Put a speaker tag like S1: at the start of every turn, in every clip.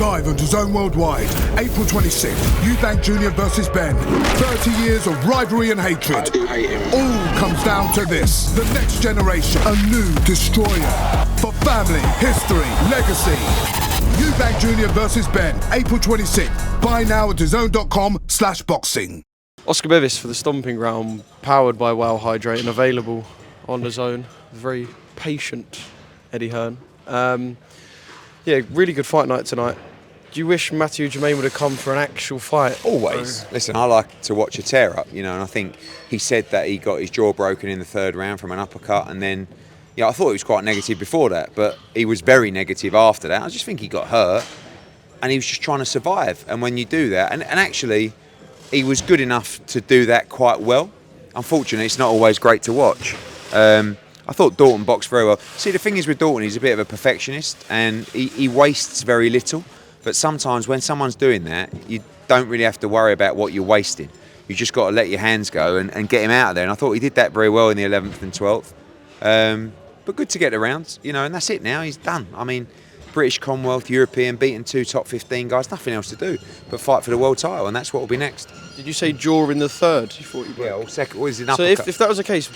S1: Live on DAZN Worldwide, April 26th, Eubank Jr. versus Benn. 30 years of rivalry and hatred.
S2: I do hate him.
S1: All comes down to this. The next generation, a new destroyer. For family, history, legacy. Eubank Jr. versus Benn, April 26th. Buy now at DAZN.com/boxing.
S3: Oscar Bevis for the Stomping Ground, powered by Wow Hydrate and available on DAZN. Very patient Eddie Hearn. Yeah, really good fight night tonight. Do you wish Matthew Germain would have come for an actual fight?
S4: Always. Listen, I like to watch a tear up, and I think he said that he got his jaw broken in the third round from an uppercut, and then, I thought he was quite negative before that, but he was very negative after that. I just think he got hurt, and he was just trying to survive. And when you do that, and actually, he was good enough to do that quite well. Unfortunately, it's not always great to watch. I thought Dalton boxed very well. See, the thing is with Dalton, he's a bit of a perfectionist, and he wastes very little. But sometimes when someone's doing that, you don't really have to worry about what you're wasting. You just got to let your hands go and get him out of there. And I thought he did that very well in the 11th and 12th. But good to get the rounds, and that's it now. He's done. I mean, British, Commonwealth, European, beating 2 top 15 guys, nothing else to do but fight for the world title, and that's what will be next.
S3: Did you say jaw in the third? You thought you broke?
S4: Yeah, or second. Or is it an
S3: So
S4: uppercut?
S3: if that was the case,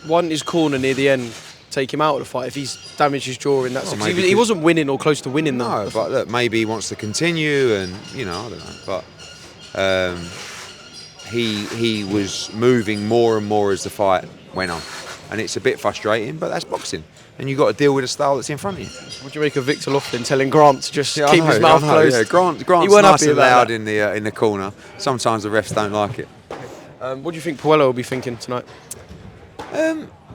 S3: why his corner near the end take him out of the fight if he's damaged his jaw in that sense? He wasn't winning or close to winning though.
S4: No, but look, maybe he wants to continue, and I don't know. But he was moving more and more as the fight went on, and it's a bit frustrating. But that's boxing, and you've got to deal with the style that's in front of you.
S3: What do you make of Victor Loughlin telling Grant to just keep his mouth closed?
S4: Yeah, Grant's nice and loud in the corner. Sometimes the refs don't like it.
S3: What do you think Puello will be thinking tonight?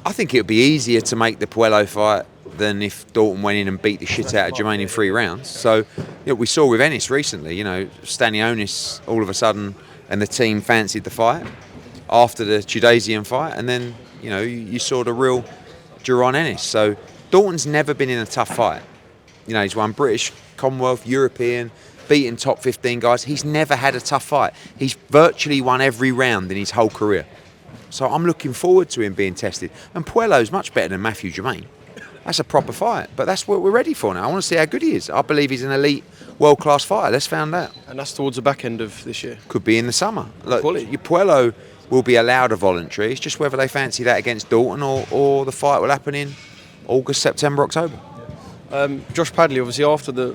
S4: I think it would be easier to make the Puello fight than if Dalton went in and beat the shit out of Germain in 3 rounds. So we saw with Ennis recently, Stanionis all of a sudden and the team fancied the fight after the DAZN fight, and then you saw the real Duran Ennis. So Dalton's never been in a tough fight. He's won British, Commonwealth, European, beaten top 15 guys. He's never had a tough fight. He's virtually won every round in his whole career. So I'm looking forward to him being tested. And Puello's much better than Matthew Germain. That's a proper fight. But that's what we're ready for now. I want to see how good he is. I believe he's an elite, world-class fighter. Let's find out.
S3: And that's towards the back end of this year?
S4: Could be in the summer. Look, your Puello will be allowed a voluntary. It's just whether they fancy that against Dalton or the fight will happen in August, September, October.
S3: Josh Padley, obviously, after the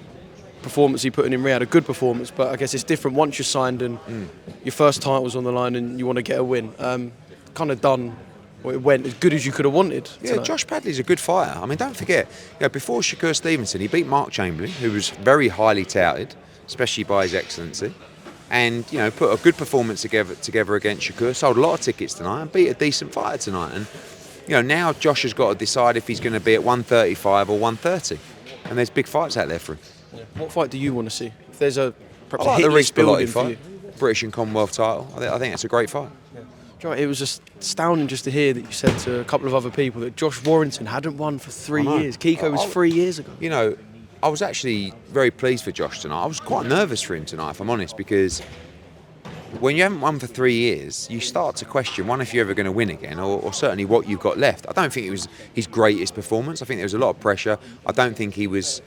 S3: performance he put in Riyadh, a good performance, but I guess it's different once you're signed and your first title's on the line and you want to get a win. Kind of done, well, it went as good as you could have wanted tonight.
S4: Yeah, Josh Padley's a good fighter. I mean, don't forget, before Shakur Stevenson, he beat Mark Chamberlain, who was very highly touted, especially by his excellency, and put a good performance together against Shakur. Sold a lot of tickets tonight and beat a decent fighter tonight. And now Josh has got to decide if he's going to be at 135 or 130, and there's big fights out there for him.
S3: Yeah. What fight do you want to see? If there's perhaps
S4: I like
S3: a
S4: the
S3: hit
S4: Reece
S3: building
S4: Bellotti
S3: for
S4: fight,
S3: you.
S4: British and Commonwealth title. I think it's a great fight.
S3: Yeah. It was just astounding just to hear that you said to a couple of other people that Josh Warrington hadn't won for 3 years. Kiko was 3 years ago.
S4: I was actually very pleased for Josh tonight. I was quite nervous for him tonight, if I'm honest, because when you haven't won for 3 years, you start to question, one, if you're ever going to win again, or certainly what you've got left. I don't think it was his greatest performance. I think there was a lot of pressure. I don't think he was,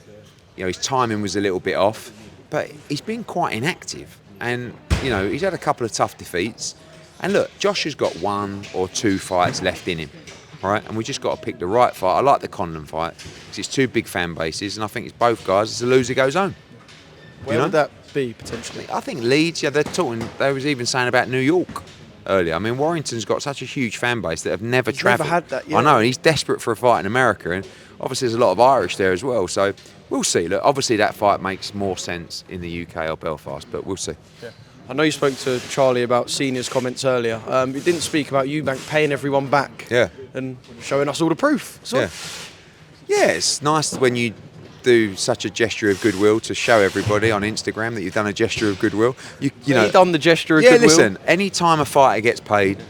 S4: his timing was a little bit off, but he's been quite inactive. And, he's had a couple of tough defeats. And look, Josh has got 1 or 2 fights left in him, right? And we just got to pick the right fight. I like the Conlan fight because it's 2 big fan bases, and I think it's both guys. It's a loser goes home.
S3: Where would that be potentially?
S4: I think Leeds. They're talking. They was even saying about New York earlier. I mean, Warrington's got such a huge fan base that have never travelled.
S3: Never had that. Yeah.
S4: I know, and he's desperate for a fight in America, and obviously there's a lot of Irish there as well. So we'll see. Look, obviously that fight makes more sense in the UK or Belfast, but we'll see.
S3: Yeah. I know you spoke to Charlie about seniors' comments earlier. You didn't speak about Eubank paying everyone back.
S4: Yeah.
S3: And showing us all the proof.
S4: Yeah, it's nice when you do such a gesture of goodwill to show everybody on Instagram that you've done a gesture of goodwill. You've
S3: done the gesture of goodwill.
S4: Yeah, listen, any time a fighter gets paid,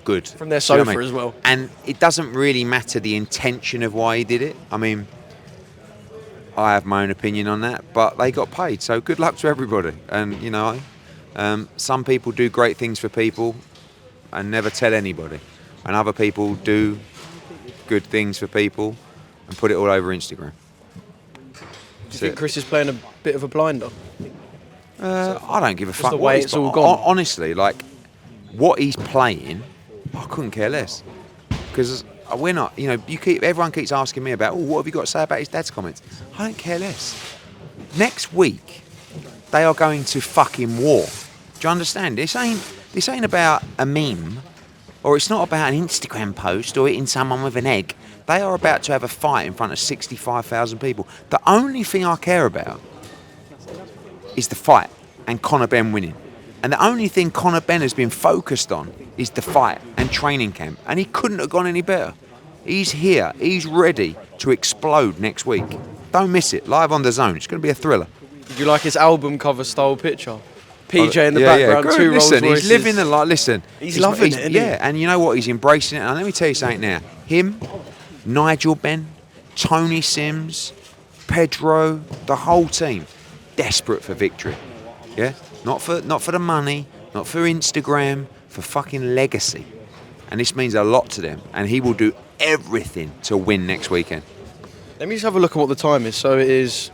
S4: good.
S3: From their sofa as well.
S4: And it doesn't really matter the intention of why he did it. I mean, I have my own opinion on that, but they got paid, so good luck to everybody. And, some people do great things for people and never tell anybody. And other people do good things for people and put it all over Instagram.
S3: Do you think Chris is playing a bit of a blinder?
S4: I don't give a fuck.
S3: The way it's all gone.
S4: Honestly, like what he's playing, I couldn't care less because we're not. You know, everyone keeps asking me about, what have you got to say about his dad's comments? I don't care less. Next week, they are going to fucking war. Do you understand? This ain't about a meme, or it's not about an Instagram post or hitting someone with an egg. They are about to have a fight in front of 65,000 people. The only thing I care about is the fight and Conor Benn winning. And the only thing Conor Benn has been focused on is the fight and training camp. And he couldn't have gone any better. He's here. He's ready to explode next week. Don't miss it. Live on DAZN. It's going to be a thriller.
S3: Did you like his album cover style picture? PJ in the background,
S4: yeah.
S3: two Rolls Royces.
S4: He's living the life. Listen,
S3: he's loving it, isn't he?
S4: Yeah, and you know what? He's embracing it. And let me tell you something now. Him, Nigel Benn, Tony Sims, Pedro, the whole team, desperate for victory. Yeah, not for the money, not for Instagram, for fucking legacy. And this means a lot to them. And he will do everything to win next weekend.
S3: Let me just have a look at what the time is. So it is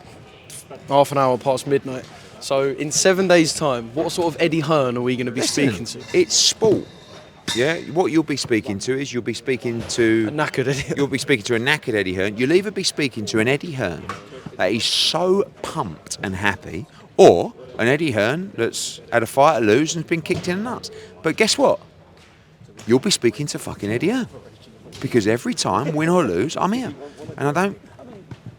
S3: half an hour past midnight. So in 7 days' time, what sort of Eddie Hearn are we going to be speaking to?
S4: It's sport. Yeah, what you'll be speaking to is you'll be speaking to
S3: a knackered Eddie.
S4: You'll be speaking to a knackered Eddie Hearn. You'll either be speaking to an Eddie Hearn that is so pumped and happy, or an Eddie Hearn that's had a fight to lose and has been kicked in the nuts. But guess what? You'll be speaking to fucking Eddie Hearn, because every time, win or lose, I'm here, and I don't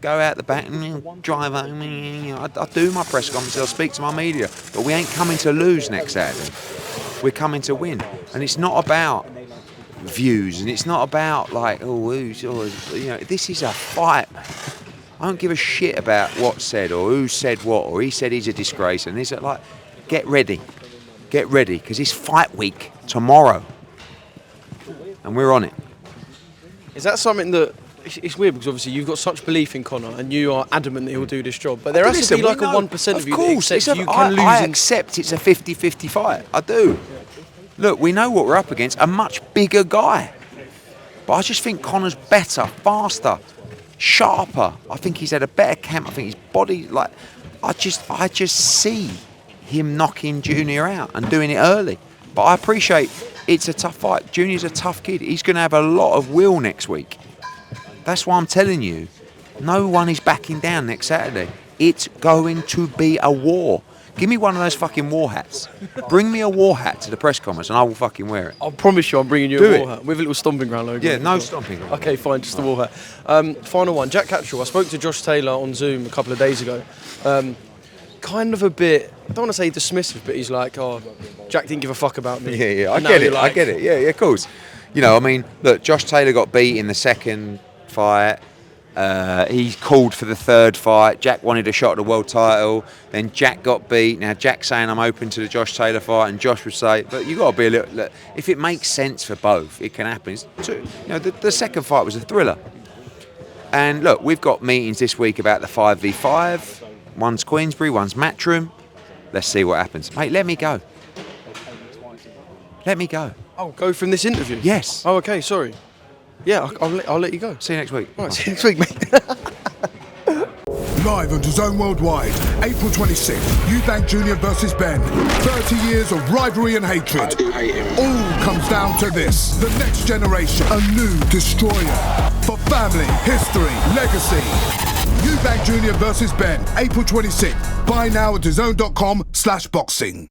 S4: go out the back and drive home. I do my press conferences, I speak to my media, but we ain't coming to lose next Saturday. We're coming to win. And it's not about views, and it's not about like, this is a fight. I don't give a shit about what's said or who said what, or he said he's a disgrace, and it's like, get ready, because it's fight week tomorrow, and we're on it.
S3: Is that something that, it's weird because obviously you've got such belief in Conor and you are adamant that he'll do this job, but there has to be like a 1% of you that accepts you can lose.
S4: I accept it's a 50-50 fight. I do. Look, we know what we're up against, a much bigger guy. But I just think Conor's better, faster, sharper. I think he's had a better camp. I think his body, I just see him knocking Junior out and doing it early. But I appreciate it's a tough fight. Junior's a tough kid. He's going to have a lot of will next week. That's why I'm telling you, no one is backing down next Saturday. It's going to be a war. Give me one of those fucking war hats. Bring me a war hat to the press conference and I will fucking wear it.
S3: I promise you I'm bringing you a war hat with a little Stomping Ground logo.
S4: Yeah, no Stomping Ground.
S3: Okay, fine, just the war hat. Final one, Jack Catchell. I spoke to Josh Taylor on Zoom a couple of days ago. Kind of a bit, I don't want to say dismissive, but he's like, Jack didn't give a fuck about me.
S4: Yeah, I get it. Yeah, of course. You know, I mean, look, Josh Taylor got beat in the second fight. He called for the third fight. Jack wanted a shot at the world title. Then Jack got beat. Now Jack's saying I'm open to the Josh Taylor fight, and Josh would say, but you got to be a little. Look, if it makes sense for both, it can happen. The second fight was a thriller. And look, we've got meetings this week about the 5v5. One's Queensbury, one's Matchroom. Let's see what happens, mate. Let me go.
S3: Oh, go from this interview?
S4: Yes.
S3: Oh, okay. Sorry. Yeah, I'll let you go.
S4: See you next week.
S3: All right, see you next week, mate.
S1: Live on DAZN Worldwide, April 26th, Eubank Jr. versus Benn. 30 years of rivalry and hatred.
S2: I do hate him.
S1: All comes down to this. The next generation, a new destroyer. For family, history, legacy. Eubank Jr. versus Benn, April 26th. Buy now at DAZN.com/boxing.